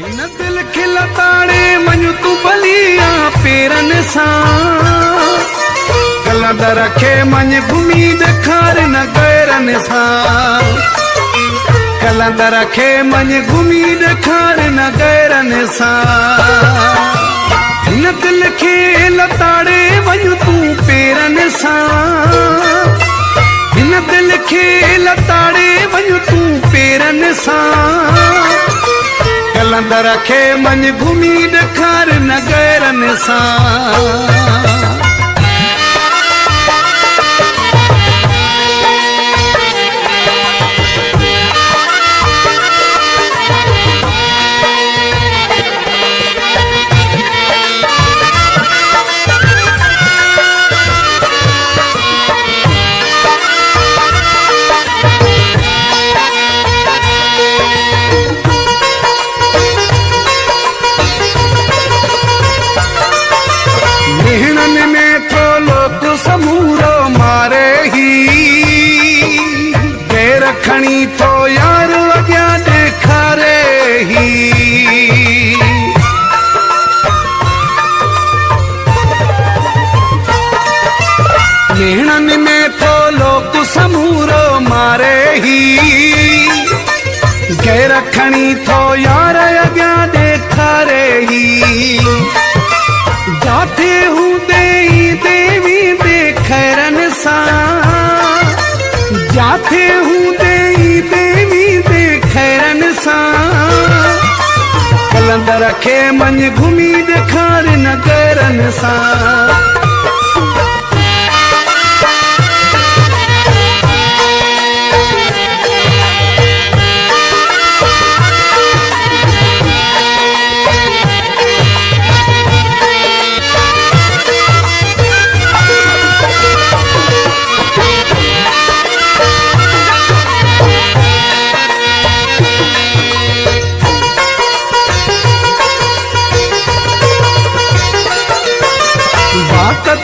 हिन दिल खे लताड़े वञ तूं बलिया पेरनि सां, कलंदर खे मञ घुमी ॾेखार न गैरनि सां, कलंदर खे मञ घुमी ॾेखार न गैरनि सां। हिन दिल खे लताड़े वञ तूं पेरनि सां, हिन दिल खे लताड़े वञ तूं पेरनि सां, कलंदर खे मञ घुमी ॾेखार न गैरनि सां। समूरो मारे ही गैर खणी तो यार अॻियां ॾेखारे ही, नेणनि में तो लोक समूरो मारे ही गैर खणी तो यार अॻियां ॾेखारे ही। जाते हूंदे देवी खैरनि सां, जाते हूंदे देवी दे खैरनि सां, कलंदर खे मञ घुमी ॾेखार न गैरनि सां।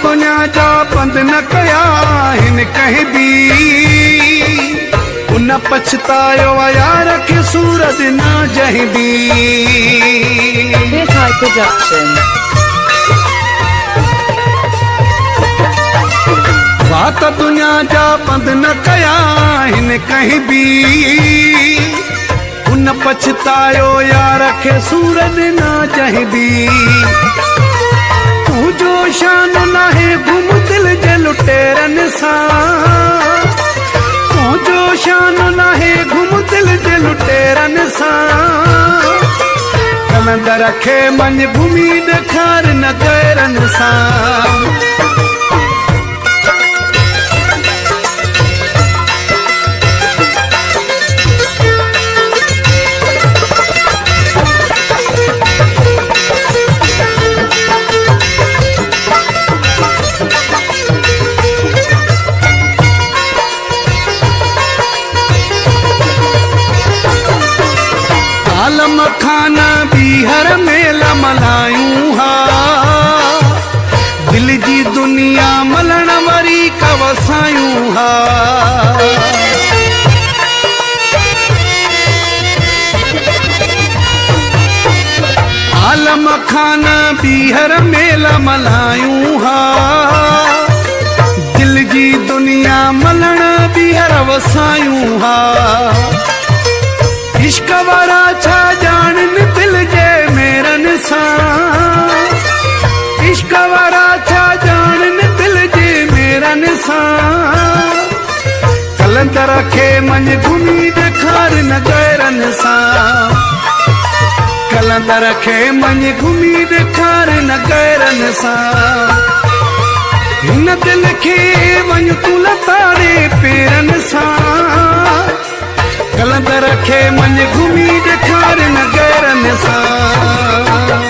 तुझा जा बंद न कया हिन कहीं भी, उन पछतायो यार के सूरत ना जहीं भी। बात दुनिया जा बंद न कया हिन कहीं भी, उन पछतायो यार के सूरत ना जहीं भी। जो शान नाहे घुम दिल जे लुटेरनि सां, जो शान नाहे घुम दिल जे लुटेरनि सां, कलंदर खे मञ घुमी ॾेखार न गैरनि सां। आलम खाना बीहर मेला मल्हायूं हा, दिल जी दुनिया मलण वरी कवसायूं हा। आलम खाना बीहर मेला मल्हायूं हा, दिल जी दुनिया मलण बीहर वसायूं हा। इश्क वारा छा जाणनि दिल जे मेरनि सां, इश्क वारा छा जाणनि दिल जे मेरनि सां, कलंदर खे मञ घुमी ॾेखार न गैरनि सां, कलंदर खे मञ घुमी ॾेखार न गैरनि सां। हिन दिल खे वञ तूं लताड़े पेरनि सां, कलंदर खे मञ घुमी ॾेखार न गैरनि सां।